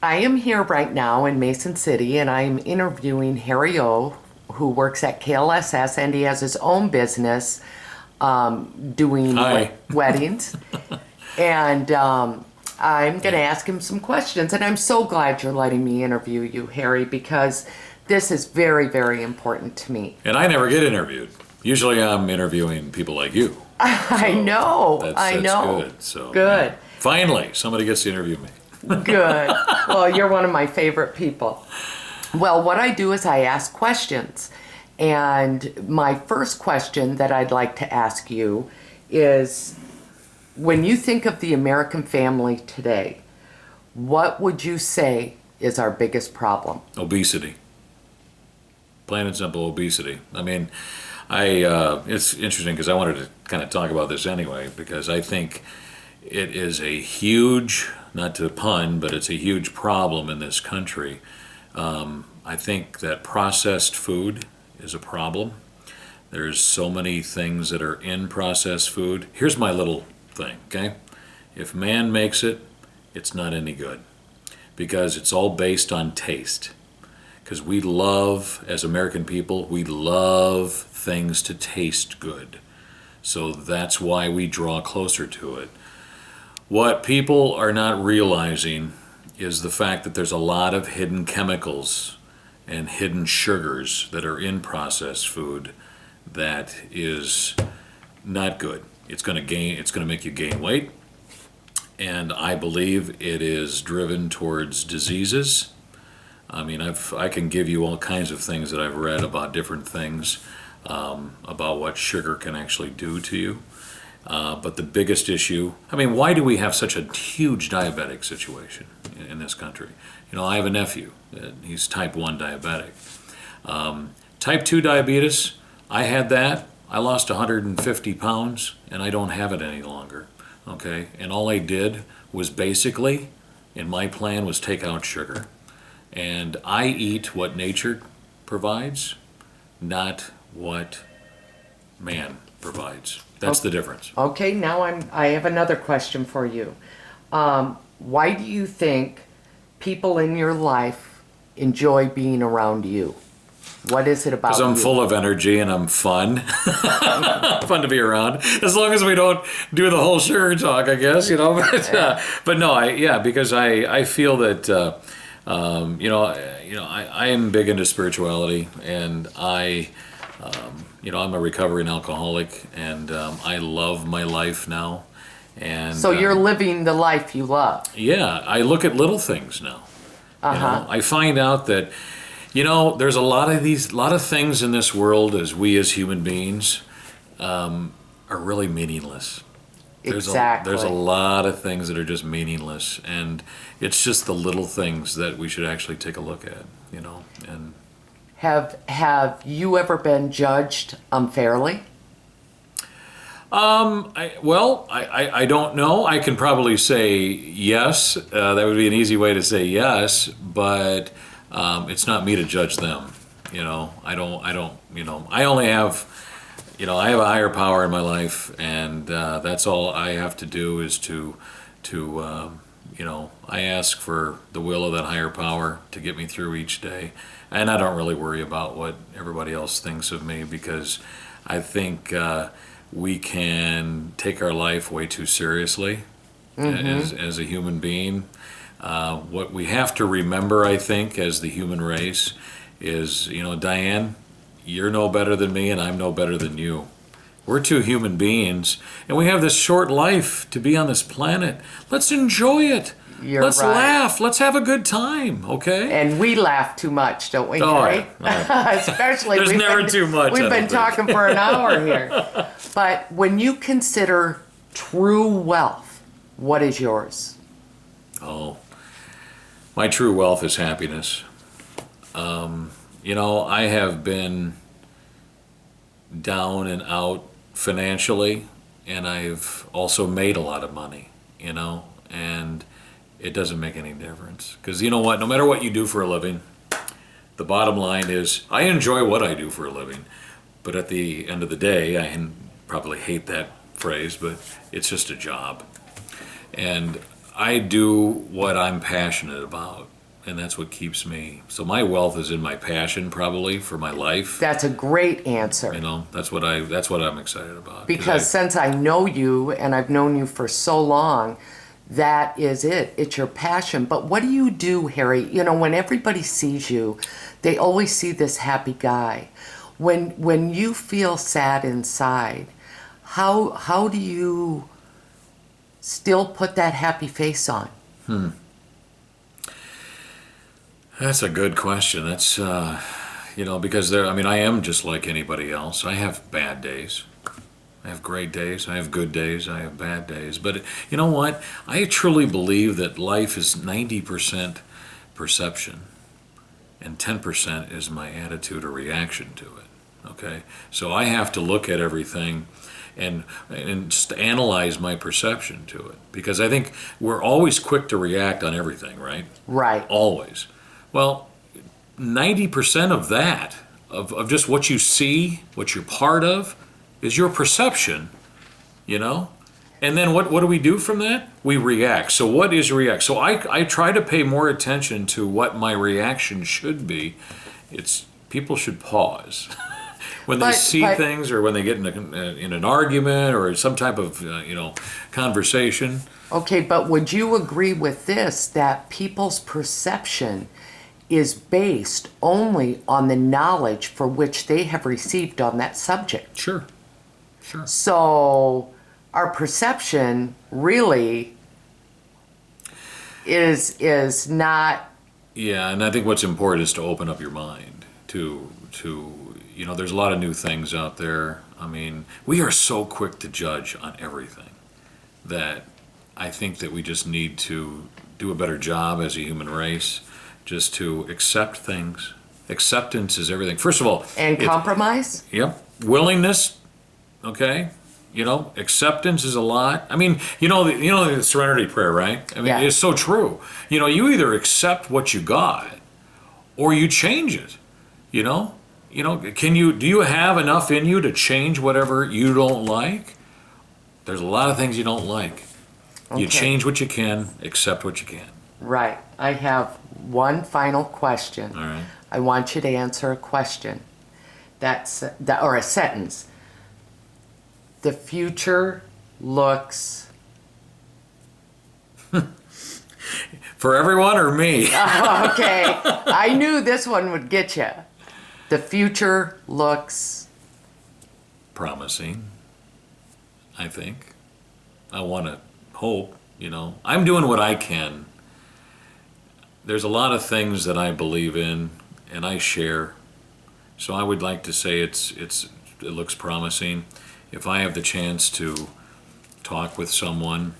I am here right now in Mason City and I'm interviewing Harry O, who works at KLSS and he has his own business doing Hi. weddings. And I'm going to ask him some questions. And I'm so glad you're letting me interview you, Harry, because this is very, very important to me. And I never get interviewed. Usually I'm interviewing people like you. I know, That's I know. good. So Good, finally, somebody gets to interview me. good. Well, you're one of my favorite people. Well, what I do is I ask questions. And my first question that I'd like to ask you is when you think of the American family today, what would you say is our biggest problem? Obesity. Plain and simple obesity. I mean, it's interesting because I wanted to kind of talk about this anyway because I think it is a huge, not to pun, but it's a huge problem in this country. I think that processed food is a problem. There's so many things that are in processed food. Here's my little thing, okay? If man makes it, it's not any good because it's all based on taste. Because we love, as American people, we love things to taste good. So that's why we draw closer to it. What people are not realizing is the fact that there's a lot of hidden chemicals and hidden sugars that are in processed food that is not good. It's going to make you gain weight, and I believe it is driven towards diseases. I mean, I can give you all kinds of things that I've read about different things, about what sugar can actually do to you. But the biggest issue, I mean, why do we have such a huge diabetic situation in this country? You know, I have a nephew, he's type 1 diabetic. Type 2 diabetes, I had that. I lost 150 pounds and I don't have it any longer. Okay, and all I did was basically, in my plan, was take out sugar. And I eat what nature provides, not what man provides. That's the difference. Okay, now I have another question for you. Why do you think people in your life enjoy being around you? What is it about Because I'm you? full of energy and I'm fun. Fun to be around. As long as we don't do the whole sugar talk, I guess, you know. But no, because I feel that, I am big into spirituality and I'm a recovering alcoholic and I love my life now. And So you're living the life you love. yeah, I look at little things now. I find out that, there's a lot of things in this world as human beings are really meaningless. Exactly. There's a lot of things that are just meaningless, and it's just the little things that we should actually take a look at, and Have you ever been judged unfairly? I don't know. I can probably say yes. That would be an easy way to say yes, but it's not me to judge them. I don't. I only have. I have a higher power in my life, and that's all I have to do is to I ask for the will of that higher power to get me through each day, and I don't really worry about what everybody else thinks of me because I think. We can take our life way too seriously as a human being. What we have to remember, I think, as the human race is, Diane, you're no better than me and I'm no better than you. We're two human beings and we have this short life to be on this planet. Let's enjoy it. Let's right. laugh. Let's have a good time, okay? And we laugh too much, don't we, Oh, Harry? yeah. Especially There's never too much, I We've don't been think. talking for an hour here. But when you consider true wealth, what is yours? Oh, my true wealth is happiness. I have been down and out financially, and I've also made a lot of money, and it doesn't make any difference. Because you know what? No matter what you do for a living, the bottom line is I enjoy what I do for a living. But at the end of the day, probably hate that phrase, but it's just a job. And I do what I'm passionate about, and that's what keeps me. So my wealth is in my passion, probably for my life. That's a great answer. You know, that's what I'm excited about. Because since I know you and I've known you for so long, that is it. It's your passion. But what do you do, Harry? You know, when everybody sees you, they always see this happy guy. When you feel sad inside, how do you still put that happy face on? That's a good question. That's you know, because I mean, I am just like anybody else. I have bad days. I have great days. I have good days. I have bad days. But you know what? I truly believe that life is 90% perception and 10% is my attitude or reaction to it. Okay? So I have to look at everything and just analyze my perception to it, because I think we're always quick to react on everything, right? Right. Always. Well, 90% of that, of just what you see, what you're part of, is your perception, you know? And then what do we do from that? We react. So what is react? So I try to pay more attention to what my reaction should be. It's people should pause. When they see things, or when they get in an argument or some type of you know, conversation. Okay, but would you agree with this, that people's perception is based only on the knowledge for which they have received on that subject? Sure. Sure. So our perception really is not. Yeah, and I think what's important is to open up your mind to you know, there's a lot of new things out there. I mean, we are so quick to judge on everything that I think that we just need to do a better job as a human race, just to accept things. Acceptance is everything. First of all, And compromise? Yep. Willingness, okay? You know, acceptance is a lot. I mean, you know the serenity prayer, right? I mean, Yeah. It's so true. You know, you either accept what you got or you change it, you know? You know, do you have enough in you to change whatever you don't like? There's a lot of things you don't like. You Okay. change what you can, accept what you can. Right. I have one final question. All right. I want you to answer a question. Or a sentence. The future looks. For everyone or me? Okay. I knew this one would get you. The future looks. Promising, I think. I want to hope, you know. I'm doing what I can. There's a lot of things that I believe in and I share. So I would like to say it looks promising. If I have the chance to talk with someone,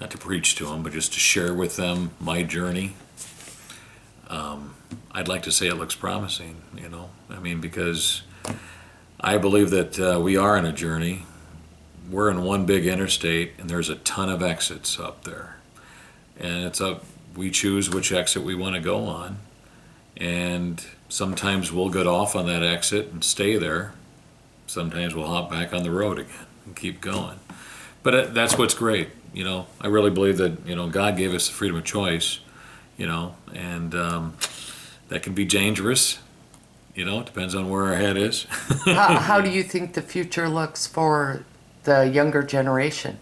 not to preach to them, but just to share with them my journey, I'd like to say it looks promising, you know. I mean, because I believe that we are in a journey. We're in one big interstate, and there's a ton of exits up there. And we choose which exit we want to go on. And sometimes we'll get off on that exit and stay there. Sometimes we'll hop back on the road again and keep going. But that's what's great, you know. I really believe that, you know, God gave us the freedom of choice, you know, and that can be dangerous. You know, it depends on where our head is. How do you think the future looks for the younger generation?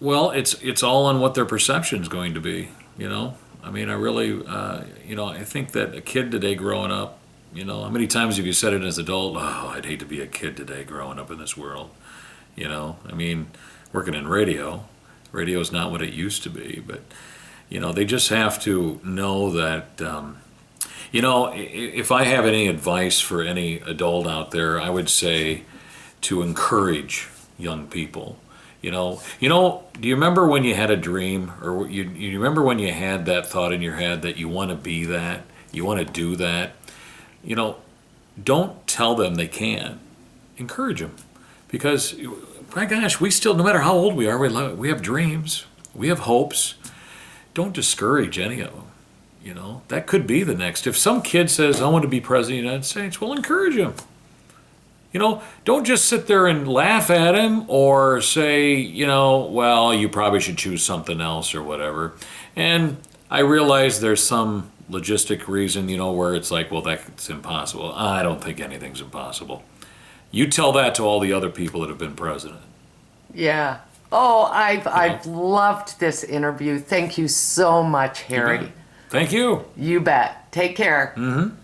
Well, it's all on what their perception is going to be, you know. I mean, I really, you know, I think that a kid today growing up, you know, how many times have you said it as an adult, oh, I'd hate to be a kid today growing up in this world, you know. I mean, working in radio is not what it used to be, but, you know, they just have to know that, you know, if I have any advice for any adult out there, I would say to encourage young people. You know, do you remember when you had a dream, or you remember when you had that thought in your head that you want to be that, you want to do that? You know, don't tell them they can't. Encourage them, because my gosh, we still, no matter how old we are, we have dreams, we have hopes. Don't discourage any of them. You know, that could be the next. If some kid says, I want to be president of the United States, well, encourage him. don't just sit there and laugh at him or say, well, you probably should choose something else or whatever. And I realize there's some logistic reason, where it's like, well, that's impossible. I don't think anything's impossible. You tell that to all the other people that have been president. Yeah. Oh, I've loved this interview. Thank you so much, Harry. Thank you. You bet. Take care. Mm-hmm.